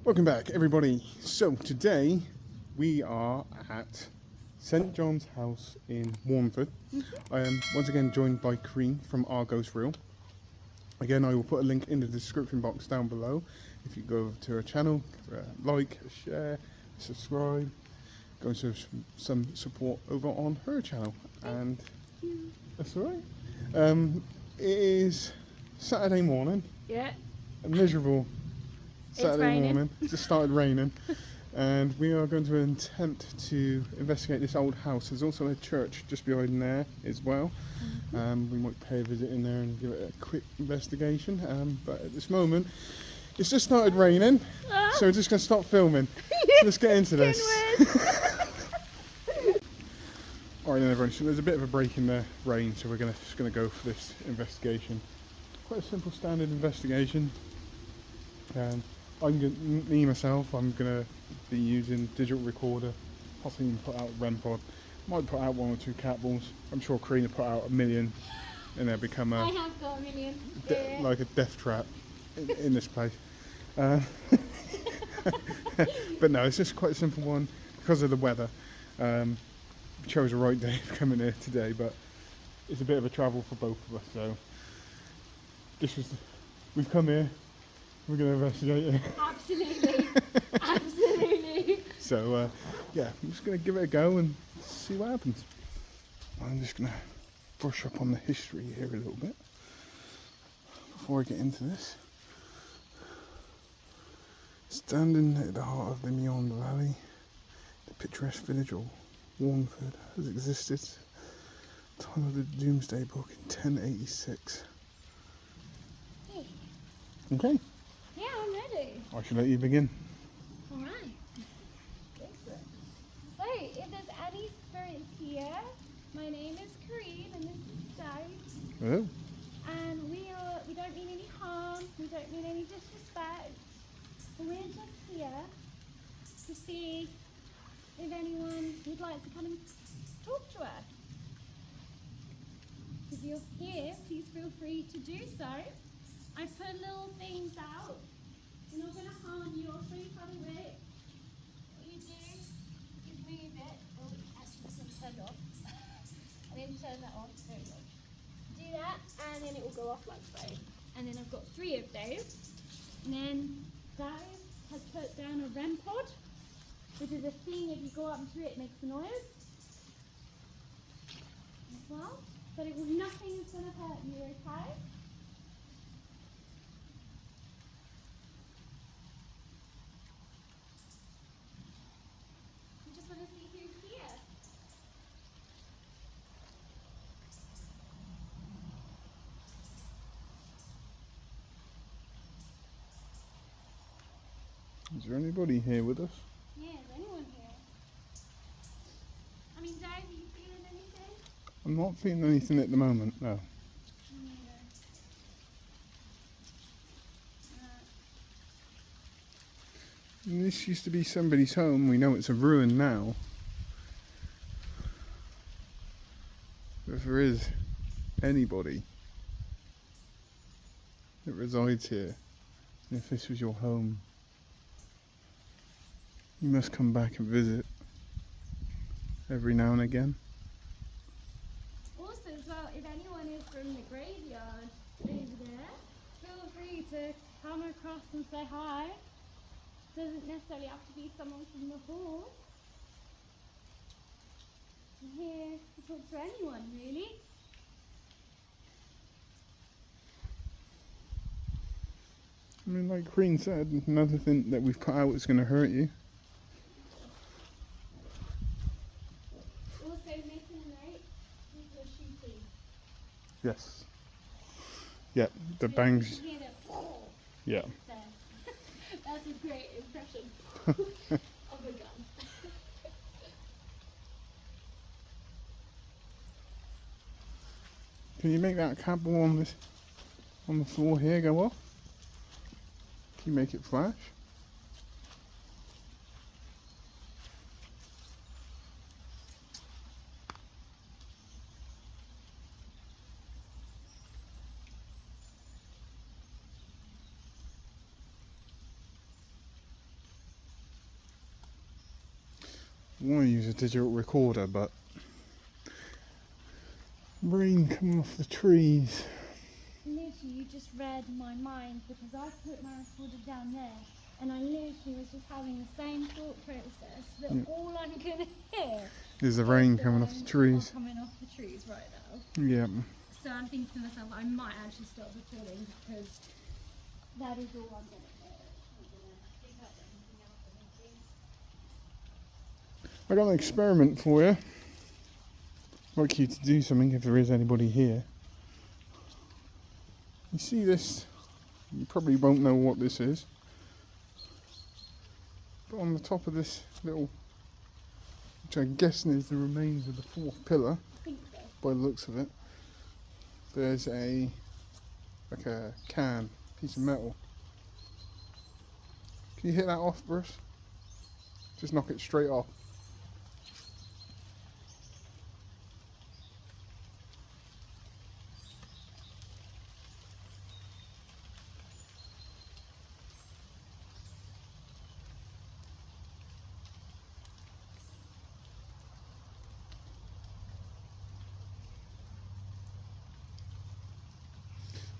Welcome back, everybody. So today we are at St John's House in Warnford. I am once again joined by Corinnes from Argos Reel. Again, I will put a link in the description box down below. If you go over to her channel, like, share, subscribe, go and show some support over on her channel. And that's all right. It is Saturday morning. Yeah. A miserable Saturday morning. It just started raining, and we are going to attempt to investigate this old house. There's also a church just behind there as well. We might pay a visit in there and give it a quick investigation. But at this moment, it's just started raining, so we're just going to stop filming. Let's get into this. Alright then everyone, so there's a bit of a break in the rain, so we're just going to go for this investigation. Quite a simple standard investigation. I'm going to be using digital recorder, possibly even put out REM pod. Might put out 1 or 2 cat balls. I'm sure Corinnes will put out 1 million and they'll become I have got 1 million. like a death trap in this place. But no, it's just quite a simple one because of the weather. We chose the right day for coming here today, but it's a bit of a travel for both of us, so we've come here. We're going to investigate it. Absolutely. Absolutely. So, yeah, I'm just going to give it a go and see what happens. I'm just going to brush up on the history here a little bit before I get into this. Standing at the heart of the Meon Valley, the picturesque village of Warnford has existed since the time of the Doomsday Book in 1086. Hey. Okay. Yeah, I'm ready. I shall let you begin. Alright. So, if there's any spirits here, my name is Corinnes and this is Dave. Hello. And we don't mean any harm, we don't mean any disrespect. We're just here to see if anyone would like to come and talk to us. If you're here, please feel free to do so. I put little things out. We're not going to harm you or free from it. What you do is move it. Oh, actually, this one's turned off. I didn't turn that on. There we go. Do that, and then it will go off like so. And then I've got 3 of those. And then Dave has put down a REM pod, which is a thing, if you go up to it, it makes a noise. As well. But nothing is going to hurt you, okay? I just want to see who's here. Is there anybody here with us? Yeah, is anyone here? I mean, Dave, are you feeling anything? I'm not feeling anything at the moment, no. Me neither. This used to be somebody's home. We know it's a ruin now. If there is anybody that resides here, and if this was your home, you must come back and visit every now and again. Also, as well, if anyone is from the graveyard over there, feel free to come across and say hi. Doesn't necessarily have to be someone from the hall. I'm here to talk to anyone, really. I mean, like Corinnes said, nothing that we've put out is going to hurt you. Also, making a note, people are shooting. Yes. Yeah, the So bangs. you can hear the Yeah. there. That's a great impression of a gun. Can you make that cat ball on the floor here go off? Can you make it flash? I want to use a digital recorder, but rain coming off the trees. Literally, you just read my mind because I put my recorder down there and I literally was just having the same thought process that all I'm going to hear There's the rain coming off the trees. Coming off the trees right now. Yeah. So I'm thinking to myself, I might actually stop recording because that is all I'm going to hear. I'm going to pick up anything else I think. I got an experiment for you. I'd like you to do something if there is anybody here. You see this? You probably won't know what this is. But on the top of this little, which I'm guessing is the remains of the fourth pillar, I think so. by the looks of it, there's a piece of metal. Can you hit that off, Bruce? Just knock it straight off.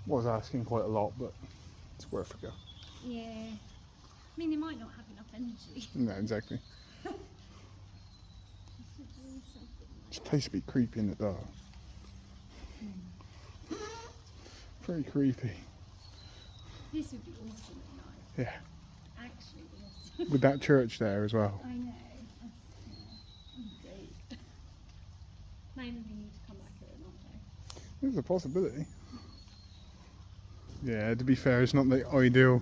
Was asking quite a lot, but it's worth a go. Yeah. I mean, they might not have enough energy. No, exactly. You should do something This place would be creepy in the dark. Very creepy. This would be awesome at night. Yeah. Actually awesome. With that church there as well. I know. Great. Maybe we need to come back here at night though. There's a possibility. Yeah, to be fair, it's not the ideal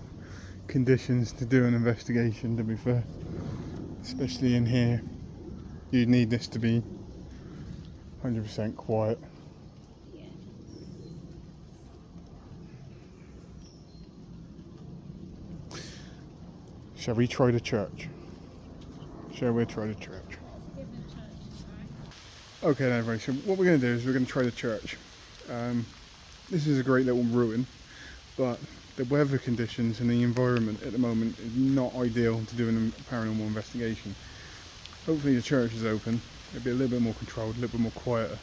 conditions to do an investigation, to be fair. Especially in here. You'd need this to be 100% quiet. Yeah. Shall we try the church? Shall we try the church? Let's give it a church, Okay then, everybody, so what we're going to do is we're going to try the church. This is a great little ruin, but the weather conditions and the environment at the moment is not ideal to do a paranormal investigation. Hopefully the church is open, it'll be a little bit more controlled, a little bit more quieter,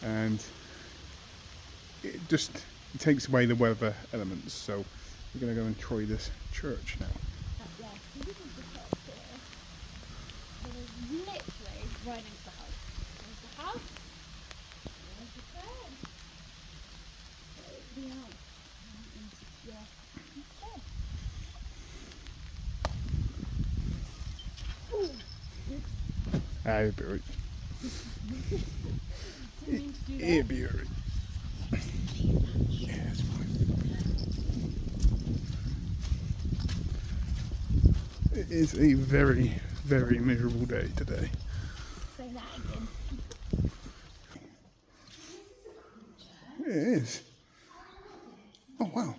and it takes away the weather elements. So we're going to go and try this church now. Yeah, so this is the church here. So there's literally right next to the house. There's the house. There's the church. So the house. Yeah. Ah, it'll be alright. It'll be alright. Yeah, it's fine. It is a very, very miserable day today. Say that again. It is. Oh wow.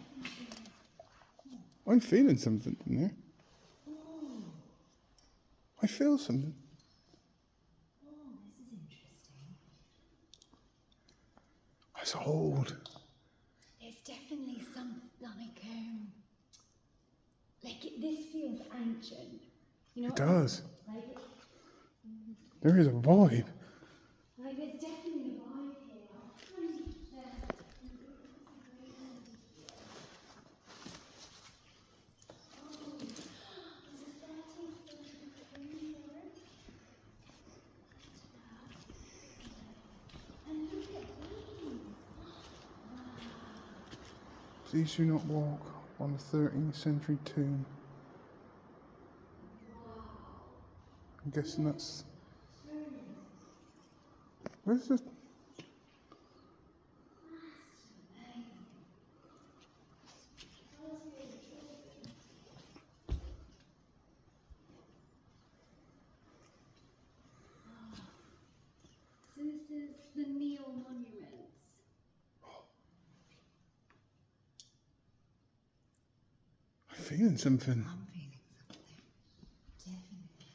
I'm feeling something in there. I feel something. Oh, this is interesting. It's old. There's definitely something this feels ancient. You know It what? does. Like, There is a vibe. like there's definitely a vibe here. Please do not walk on the 13th century tomb. I'm guessing that's... Where's this? So this is the Neil monuments. I'm feeling something. I'm feeling something. Definitely.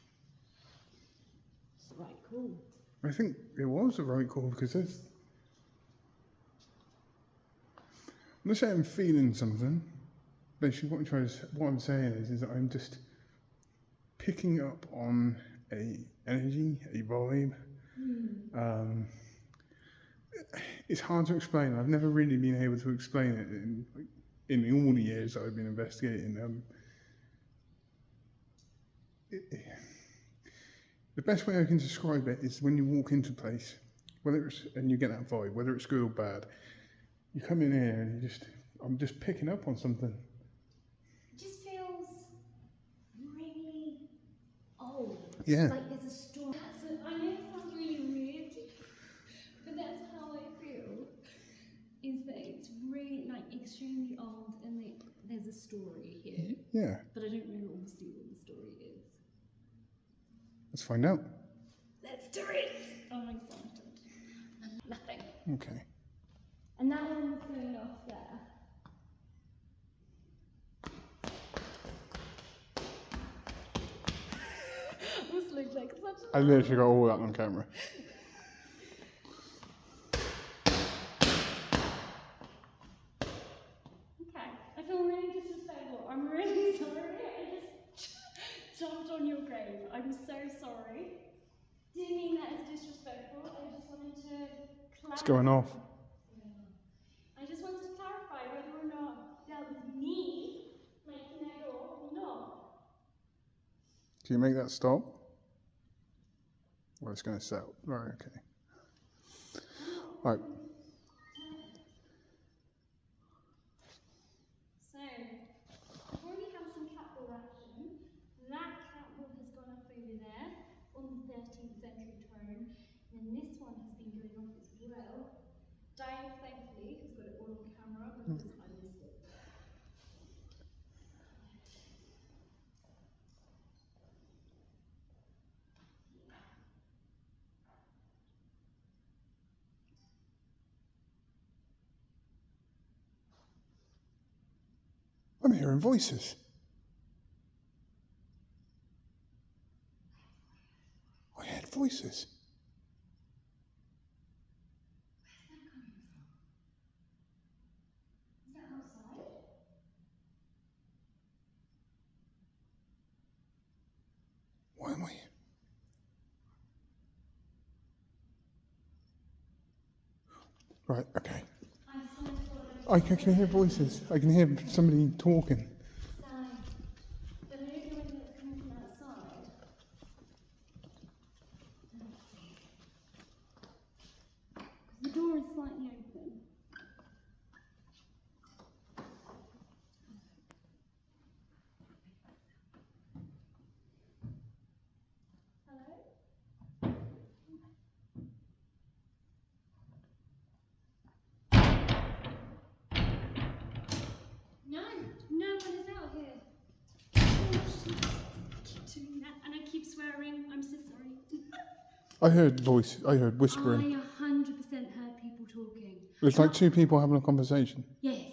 It's right cool. I think it was the right call because there's... I'm not saying I'm feeling something. Basically what I'm saying is that I'm just picking up on a energy, a vibe. It's hard to explain. I've never really been able to explain it in all the years that I've been investigating. The best way I can describe it is when you walk into a place, and you get that vibe, whether it's good or bad. You come in here and I'm just picking up on something. It just feels really old. Yeah. Like there's a story. I know it sounds really weird, but that's how I feel. Is that it's really like extremely old and there's a story here. Yeah. But I don't know obviously what the story is. Let's find out. Let's do it! Oh, I'm excited. Nothing. Okay. And that one was going off there. This looks like such a... I literally got all that on camera. Okay, I feel really disrespectful. I'm really sorry. I just jumped on your grave. I'm so sorry. Didn't mean that as disrespectful. I just wanted to clarify. What's going off? I just wanted to clarify whether or not that was me making that door or not. Can you make that stop? Well, it's going to settle. Right, okay. Right. So, I've already had some cattle ration. That cattle has gone up over there on the 13th century throne. And then this one has been going off as well. Diane, thankfully, has got it all on camera because I missed it. I'm hearing voices. I heard voices. Is that outside? Why am I? Right, okay. I can hear voices. I can hear somebody talking. But I don't know whether it's coming from outside. The door is slightly open. Hello? No one is out here. I keep doing that and I keep swearing. I'm so sorry. I heard whispering. I 100% heard people talking. It was like two people having a conversation. Yes.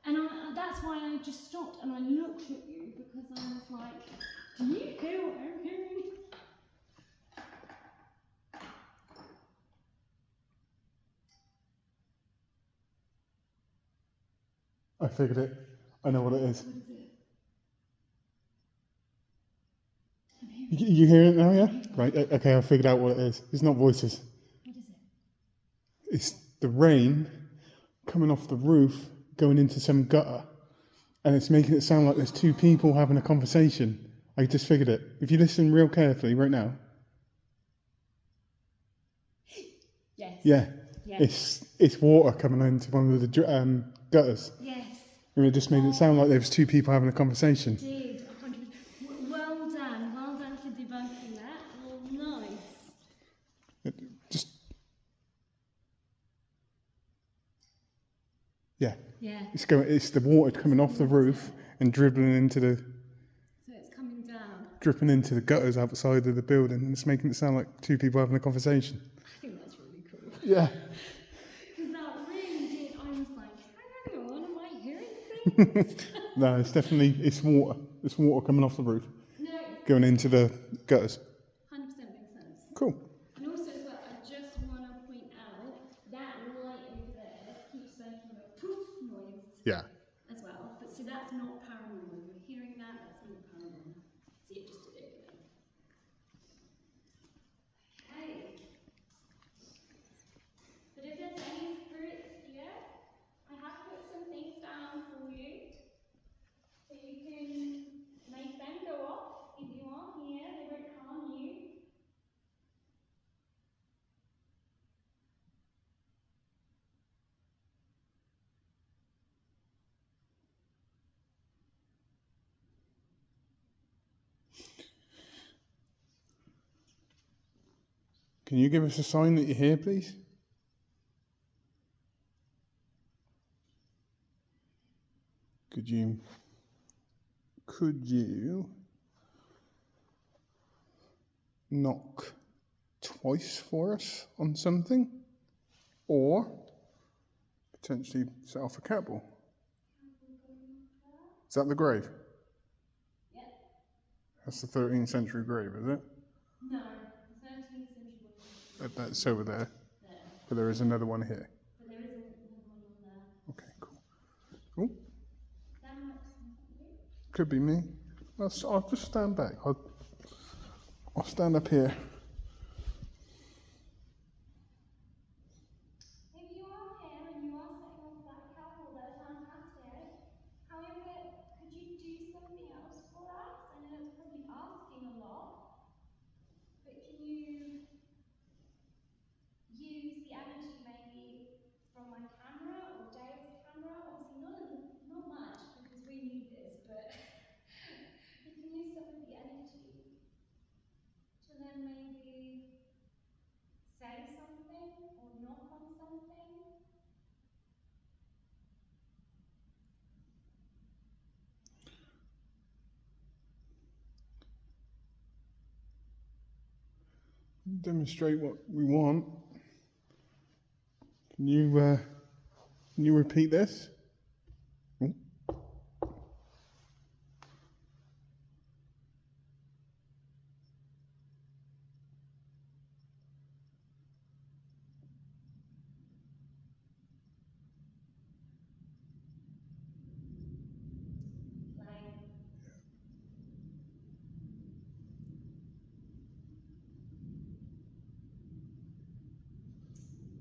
And that's why I just stopped and I looked at you because I was like, do you hear what I'm hearing? I figured it. I know what it is. What is it? You hear it now, yeah? Right, okay, I figured out what it is. It's not voices. What is it? It's the rain coming off the roof, going into some gutter. And it's making it sound like there's two people having a conversation. I just figured it. If you listen real carefully right now. Yes. Yeah. Yes. It's water coming into one of the gutters. Yes. And it just made it sound like there was two people having a conversation. Did 100%. Well done. Well done for debunking that. Oh, nice. Yeah. Yeah. It's the water coming off the roof and dribbling into So it's coming down. dripping into the gutters outside of the building, and it's making it sound like two people having a conversation. I think that's really cool. Yeah. Because that really did. I was like, hang on, am I hearing things? No, it's water. It's water coming off the roof, No, going into the gutters. 100% makes sense. Cool. And also as well, I just want to point out that light over there keeps making a poof noise Yeah. as well. But see, that's not paranormal. You're hearing that, that's not paranormal. See, it just did it again. Can you give us a sign that you're here, please? Could you knock twice for us on something? Or potentially set off a cat ball? Is that the grave? Yep. That's the 13th century grave, is it? No, the 13th century one. That's over there. There. But there is another one here. But there isn't another one on there. Okay, cool. Cool. That might be you. Could be me. I'll just stand back. I'll stand up here. If you are here and you are setting off that couple, that's fantastic. However, could you do something else for us? I know that's probably asking a lot, but can you use the energy maybe from my camera or Dave's camera? Obviously not much because we need this, but you can use some of the energy to then maybe say something or knock on something. Demonstrate what we want. Can you repeat this? Oh.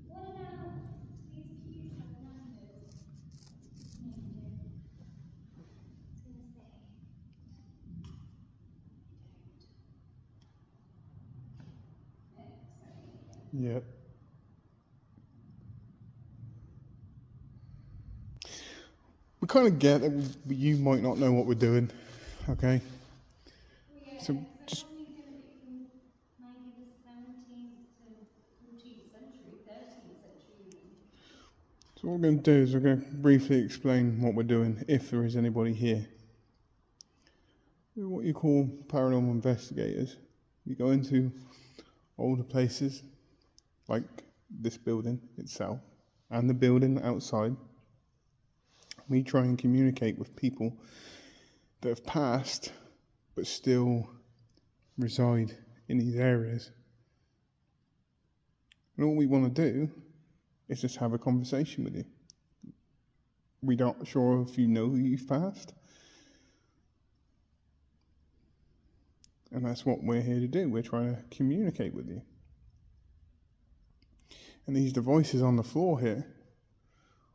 What about these cute numbers? No, you do. I was going to say, you don't. Yeah. We kind of get that you might not know what we're doing, okay? Well, yeah, So because just they're probably going to be from maybe the 17th to 14th century, 13th century even. so what we're going to do is we're going to briefly explain what we're doing if there is anybody here. We're what you call paranormal investigators. We go into older places like this building itself and the building outside. We try and communicate with people that have passed but still reside in these areas. And all we want to do is just have a conversation with you. We're not sure if you know you've passed. And that's what we're here to do. We're trying to communicate with you. And these devices on the floor here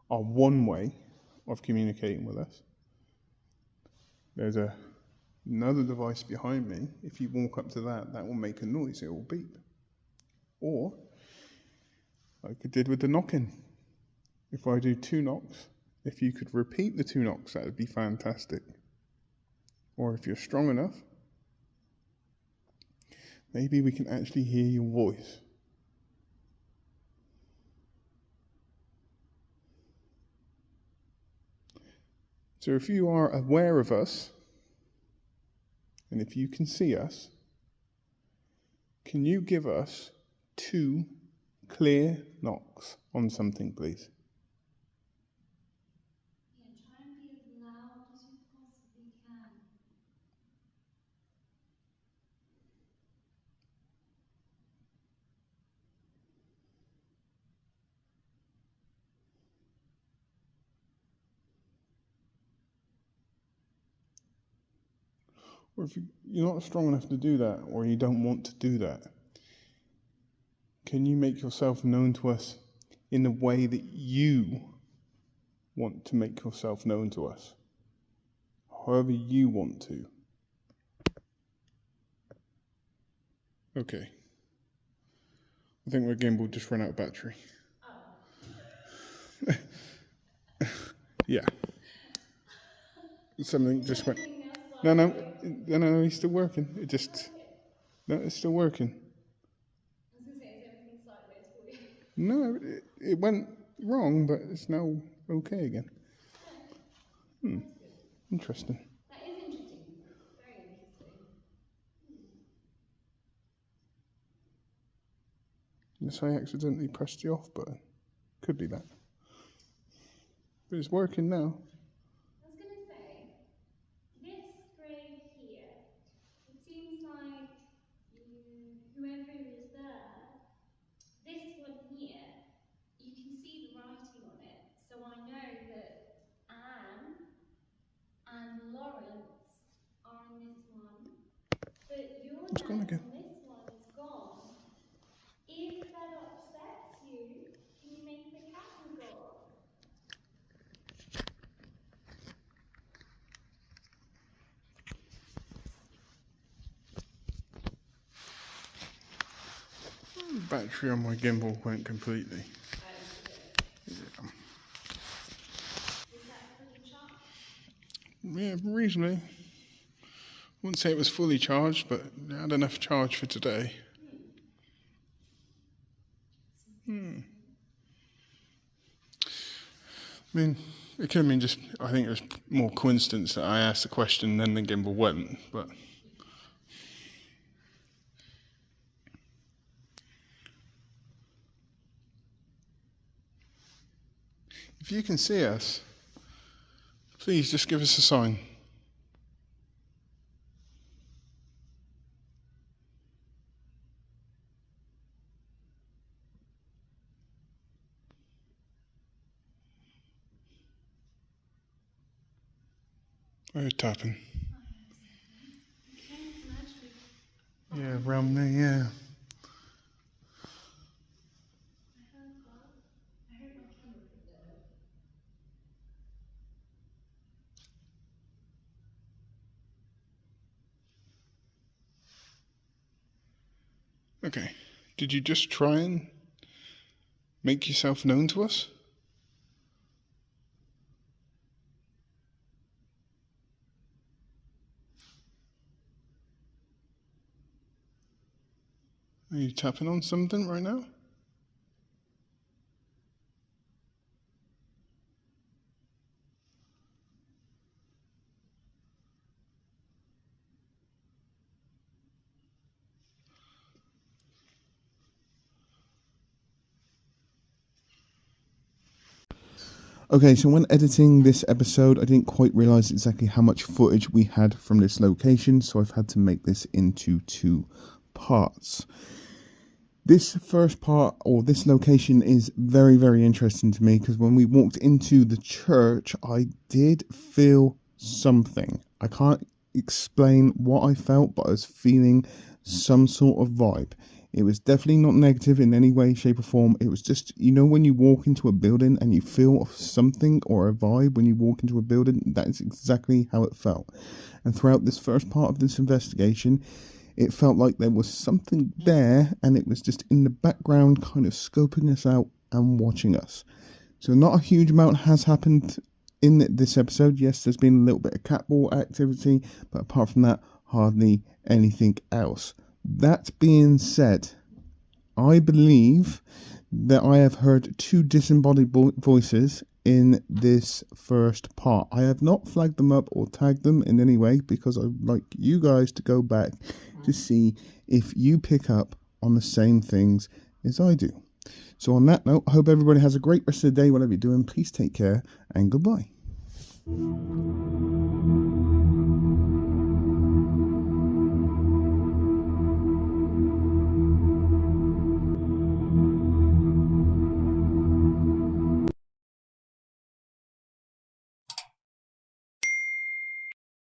are one way of communicating with us. There's another device behind me. If you walk up to that, that will make a noise. It will beep. Or, like I did with the knocking, if I do 2 knocks, if you could repeat the 2 knocks, that would be fantastic. Or if you're strong enough, maybe we can actually hear your voice. So if you are aware of us, and if you can see us, can you give us 2 clear knocks on something, please? Yeah, try and be as loud as you possibly can. Or if you're not strong enough to do that, or you don't want to do that, can you make yourself known to us in the way that you want to make yourself known to us? However you want to. Okay. I think my gimbal just ran out of battery. Oh. Yeah. Something just went. Anything else No, like no, he's still working. It just. No, it's still working. I was going to say, is it No, it went wrong, but it's now okay again. Interesting. That is interesting. Very interesting. Unless I accidentally pressed the off button. Could be that. But it's working now. I was going to say, this grave here, it seems like whoever was there, this one here, you can see the writing on it. So I know that Anne and Lawrence are in this one, but your It's gone name again. on this one is gone. If that upsets you, can you make the castle go up? The battery on my gimbal went completely. Is that fully charged? Yeah, reasonably. Wouldn't say it was fully charged, but it had enough charge for today. I mean, it could have been just, I think it was more coincidence that I asked the question and then the gimbal went, but... If you can see us, please just give us a sign. I heard tapping. Yeah, around there, yeah. Okay, did you just try and make yourself known to us? Are you tapping on something right now? Okay, so when editing this episode, I didn't quite realise exactly how much footage we had from this location, so I've had to make this into 2 parts. This first part, or this location, is very, very interesting to me because when we walked into the church, I did feel something. I can't explain what I felt, but I was feeling some sort of vibe. It was definitely not negative in any way, shape or form. It was just, you know, when you walk into a building and you feel something or a vibe when you walk into a building, that is exactly how it felt. And throughout this first part of this investigation, it felt like there was something there and it was just in the background kind of scoping us out and watching us. So not a huge amount has happened in this episode. Yes, there's been a little bit of catball activity, but apart from that, hardly anything else. That being said, I believe that I have heard 2 disembodied voices in this first part. I have not flagged them up or tagged them in any way because I'd like you guys to go back to see if you pick up on the same things as I do. So on that note, I hope everybody has a great rest of the day, whatever you're doing. Please take care and goodbye.